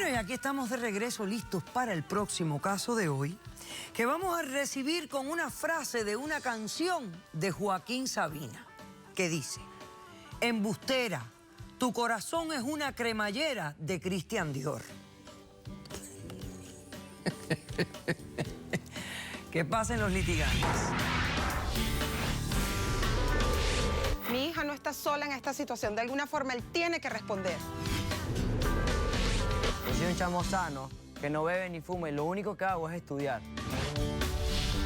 Bueno, y aquí estamos de regreso, listos para el próximo caso de hoy, que vamos a recibir con una frase de una canción de Joaquín Sabina, que dice: embustera, tu corazón es una cremallera de Christian Dior. Que pasen los litigantes. Mi hija no está sola en esta situación. De alguna forma, él tiene que responder. Yo soy un chamo sano, que no bebe ni fuma y lo único que hago es estudiar.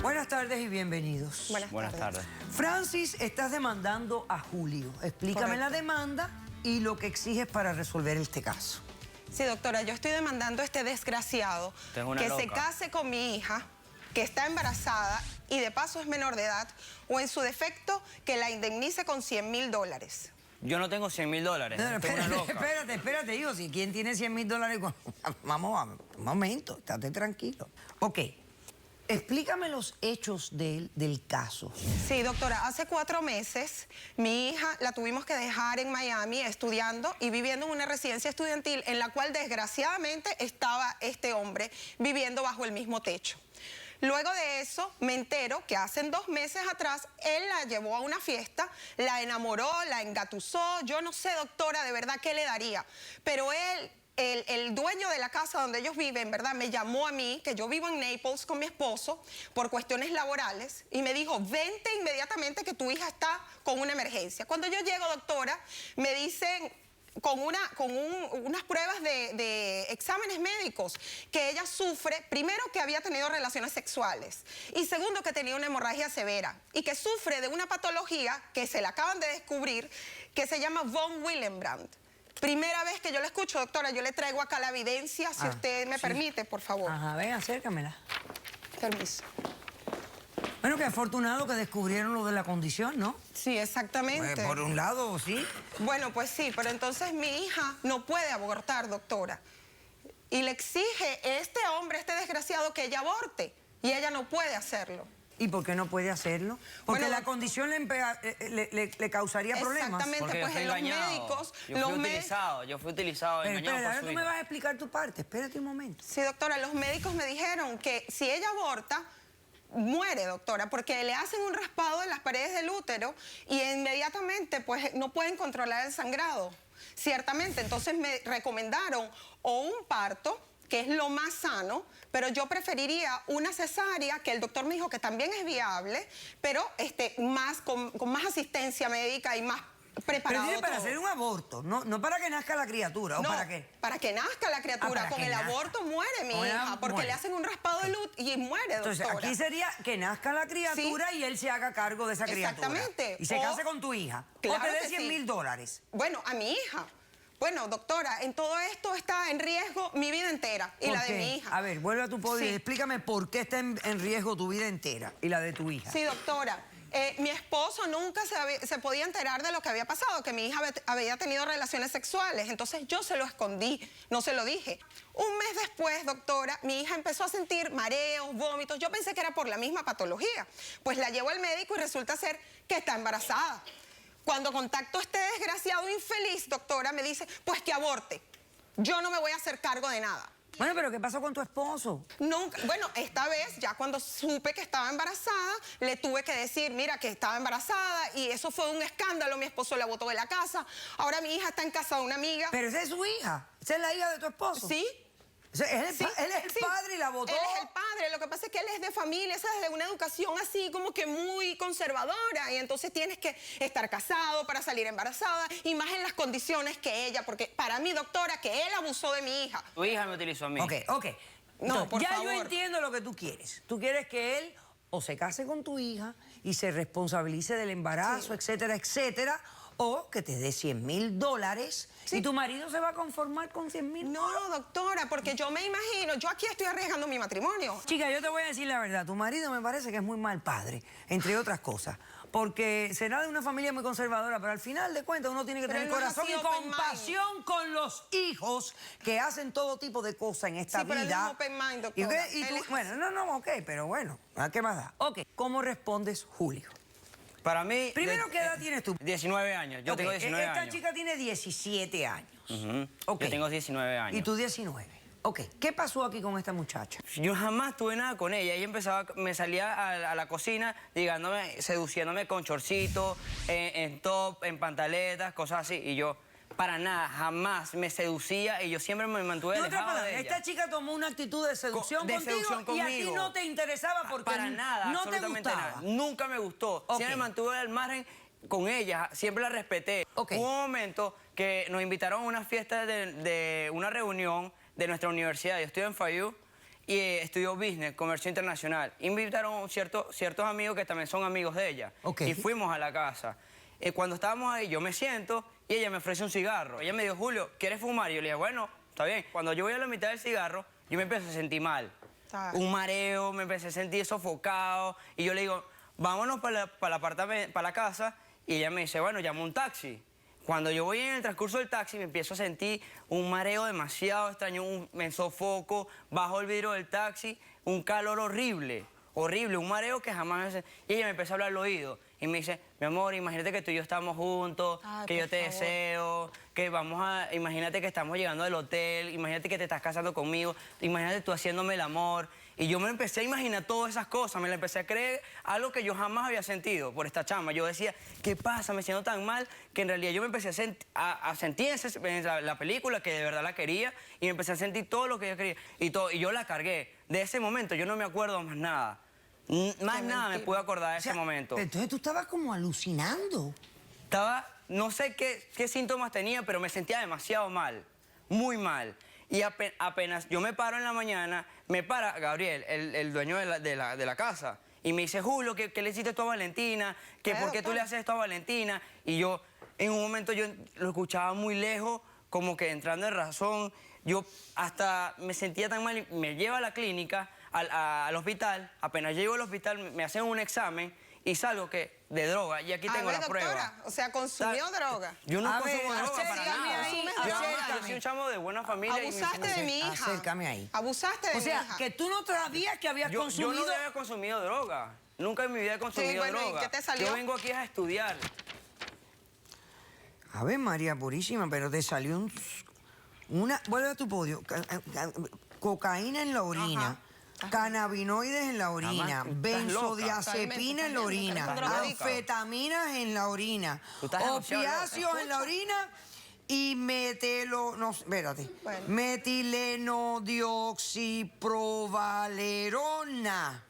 Buenas tardes y bienvenidos. Buenas tardes. Francis, estás demandando a Julio. Explícame Correcto. la demanda y lo que exiges para resolver este caso. Sí, doctora, yo estoy demandando a este desgraciado Usted es una que se loca. case con mi hija, que está embarazada y de paso es menor de edad, o en su defecto, que la indemnice con $100.000. Yo no tengo $100.000. No, Usted es una loca. espérate, hijo. Si ¿quién tiene $100.000? Vamos, un momento, estate tranquilo. Ok, explícame los hechos del caso. Sí, doctora, hace 4 meses mi hija la tuvimos que dejar en Miami estudiando y viviendo en una residencia estudiantil en la cual desgraciadamente estaba este hombre viviendo bajo el mismo techo. Luego de eso me entero que hace 2 meses atrás él la llevó a una fiesta, la enamoró, la engatusó. Yo no sé, doctora, de verdad qué le daría, pero él... El dueño de la casa donde ellos viven, ¿verdad? Me llamó a mí, que yo vivo en Naples con mi esposo, por cuestiones laborales, y me dijo, vente inmediatamente que tu hija está con una emergencia. Cuando yo llego, doctora, me dicen, con unas pruebas de exámenes médicos, que ella sufre, primero, que había tenido relaciones sexuales, y segundo, que tenía una hemorragia severa, y que sufre de una patología que se la acaban de descubrir, que se llama von Willebrand. Primera vez que yo la escucho, doctora, yo le traigo acá la evidencia, si usted me permite, por favor. Ajá, ven, acércamela. Permiso. Bueno, qué afortunado que descubrieron lo de la condición, ¿no? Sí, exactamente. Por un lado, sí. Bueno, pues sí, pero entonces mi hija no puede abortar, doctora. Y le exige a este hombre, este desgraciado, que ella aborte. Y ella no puede hacerlo. ¿Y por qué no puede hacerlo? Porque Bueno, la condición le causaría problemas. Exactamente, Porque yo pues fui en los engañado. médicos... Yo fui utilizado, Pero engañado espera, por ahora su tú me hija. vas a explicar tu parte. Espérate un momento. Sí, doctora, los médicos me dijeron que si ella aborta, muere, doctora, porque le hacen un raspado en las paredes del útero y inmediatamente pues no pueden controlar el sangrado. Ciertamente, entonces me recomendaron o un parto, que es lo más sano, pero yo preferiría una cesárea, que el doctor me dijo que también es viable, pero con más asistencia médica y más preparado. Pero dice para todo. hacer un aborto, no para que nazca la criatura, ¿o No, para qué? para que nazca la criatura. para Con que el nazca. aborto muere mi Con el hija, porque muere. le hacen un raspado de luz y muere, doctora. Entonces, aquí sería que nazca la criatura y él se haga cargo de esa criatura. Exactamente. Y se O- case con tu hija. Claro o te dé que sí. $100.000. Bueno, a mi hija. Bueno, doctora, en todo esto está en riesgo mi vida entera y ¿Por la de qué? mi hija. A ver, vuelve a tu podio y Sí. explícame por qué está en riesgo tu vida entera y la de tu hija. Sí, doctora. Mi esposo nunca se podía enterar de lo que había pasado, que mi hija había tenido relaciones sexuales. Entonces yo se lo escondí, no se lo dije. Un mes después, doctora, mi hija empezó a sentir mareos, vómitos. Yo pensé que era por la misma patología. Pues la llevo al médico y resulta ser que está embarazada. Cuando contacto a este desgraciado infeliz, doctora, me dice, pues que aborte. Yo no me voy a hacer cargo de nada. Bueno, pero ¿qué pasó con tu esposo? Nunca, bueno, esta vez, ya cuando supe que estaba embarazada, le tuve que decir, mira, que estaba embarazada, y eso fue un escándalo. Mi esposo la botó de la casa. Ahora mi hija está en casa de una amiga. Pero esa es su hija. Esa es la hija de tu esposo. Sí. O sea, él es el Sí. padre y la votó. Él es el padre, lo que pasa es que él es de familia, ¿sabes? De una educación así como que muy conservadora, y entonces tienes que estar casado para salir embarazada, y más en las condiciones que ella, porque para mí, doctora, que él abusó de mi hija. Tu hija me utilizó a mí. Ok. No, Entonces, por ya favor. yo entiendo lo que tú quieres. Tú quieres que él o se case con tu hija y se responsabilice del embarazo, etcétera, etcétera, o que te dé $100.000 y tu marido se va a conformar con $100.000. No, doctora, porque yo me imagino, yo aquí estoy arriesgando mi matrimonio. Chica, yo te voy a decir la verdad. Tu marido me parece que es muy mal padre, entre otras cosas. Porque será de una familia muy conservadora, pero al final de cuentas uno tiene que Pero tener él no es corazón así, y open mind. compasión con los hijos que hacen todo tipo de cosas en esta Sí, pero él vida. es open mind, Y, doctora. y tú, Él es- bueno, ok, pero bueno, ¿a qué más da? Ok, ¿cómo respondes, Julio? Para mí... Primero, ¿qué edad tienes tú? 19 años. Yo Ok, tengo 19 esta años. chica tiene 17 años. Ujú. Ok. Yo tengo 19 años. ¿Y tú 19? Ok, ¿qué pasó aquí con esta muchacha? Yo jamás tuve nada con ella. Ella empezaba, me salía a la cocina, digándome, seduciéndome con chorcitos, en top, en pantaletas, cosas así. Y yo, para nada, jamás me seducía y yo siempre me mantuve alejado de ella. Esta chica tomó una actitud de seducción, conmigo. Y a ti no te interesaba porque para nada, no te absolutamente gustaba. nada. Nunca me gustó. Ok. Siempre me mantuve al margen con ella, siempre la respeté. Ok. Hubo un momento que nos invitaron a una fiesta de una reunión de nuestra universidad. Yo estudio en FAYU y estudio Business, Comercio Internacional. Invitaron ciertos amigos que también son amigos de ella. Ok. Y fuimos a la casa. Cuando estábamos ahí, yo me siento y ella me ofrece un cigarro. Ella me dijo, Julio, ¿quieres fumar? Y yo le dije, bueno, está bien. Cuando yo voy a la mitad del cigarro, yo me empiezo a sentir mal. Un mareo, me empecé a sentir sofocado. Y yo le digo, vámonos para la casa. Y ella me dice, bueno, llama un taxi. Cuando yo voy en el transcurso del taxi, me empiezo a sentir un mareo demasiado extraño, me sofoco, bajo el vidrio del taxi, un calor horrible, un mareo que jamás... Y ella me empezó a hablar al oído y me dice, mi amor, imagínate que tú y yo estamos juntos, que yo te deseo, que imagínate que estamos llegando del hotel, imagínate que te estás casando conmigo, imagínate tú haciéndome el amor. Y yo me empecé a imaginar todas esas cosas, me la empecé a creer algo que yo jamás había sentido por esta chama. Yo decía, ¿qué pasa? Me siento tan mal que en realidad yo me empecé a sentir en la película que de verdad la quería y me empecé a sentir todo lo que yo quería y yo la cargué. De ese momento yo no me acuerdo más nada. Más nada me pude acordar de ese momento. Entonces tú estabas como alucinando. No sé qué síntomas tenía, pero me sentía demasiado mal, muy mal. Y apenas yo me paro en la mañana, me para Gabriel, el dueño de la casa, y me dice, Julio, ¿qué le hiciste tú a Valentina? ¿Por qué tú le haces esto a Valentina? Y yo, en un momento yo lo escuchaba muy lejos, como que entrando en razón. Yo hasta me sentía tan mal, me lleva a la clínica, al hospital. Apenas llego al hospital, me hacen un examen y salgo de droga. Y aquí tengo la prueba. Doctora, o sea, ¿consumió droga? Yo no consumo droga para nada. Yo soy un chamo de buena familia. Abusaste de mi hija. Acércame ahí. Abusaste de mi hija. O sea, que tú no sabías que habías consumido... Yo no había consumido droga. Nunca en mi vida he consumido droga. ¿Y qué te salió? Yo vengo aquí a estudiar. A ver, María Purísima, pero te salió vuelve a tu podio. Cocaína en la orina. Cannabinoides en la orina, benzodiazepina en la orina, anfetaminas en la orina, opiáceos en la orina y metilenodioxiprovalerona.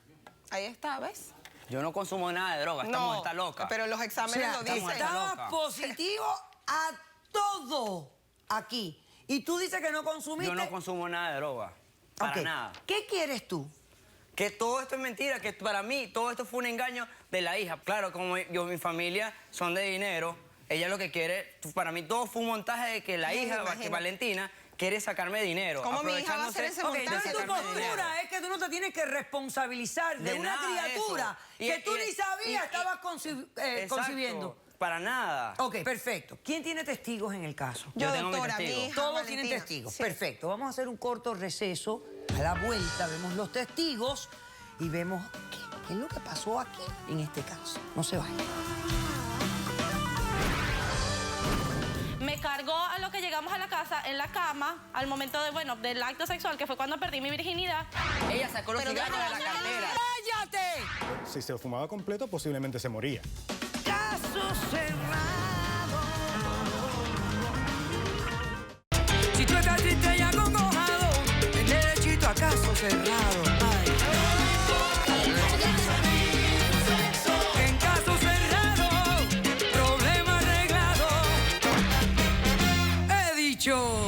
Ahí está, ¿ves? Yo no consumo nada de droga, esta mujer está loca. Pero los exámenes lo dicen. Estabas positivo a todo aquí. Y tú dices que no consumiste... Yo no consumo nada de droga. Para nada. ¿Qué quieres tú? Que todo esto es mentira, que para mí todo esto fue un engaño de la hija. Claro, como mi familia son de dinero, ella lo que quiere, para mí todo fue un montaje de que la hija, que Valentina, quiere sacarme dinero. ¿Cómo mi hija va a hacer ese montaje? Entonces tu postura es que tú no te tienes que responsabilizar de una criatura que tú ni sabías estabas concibiendo. Para nada. Ok, perfecto. ¿Quién tiene testigos en el caso? Yo, tengo doctora, mi mi testigo. hija, Todos Valentina. tienen testigos. Sí. Perfecto. Vamos a hacer un corto receso. A la vuelta vemos los testigos y vemos qué es lo que pasó aquí en este caso. No se vayan. Me cargó a lo que llegamos a la casa, en la cama, al momento del acto sexual, que fue cuando perdí mi virginidad. Ella sacó los cigarros de la cartera. ¡Cállate! Si se fumaba completo, posiblemente se moría. Caso cerrado. Si tú estás triste y acongojado, ven derechito a caso cerrado. Ay. En caso cerrado, problema arreglado. He dicho.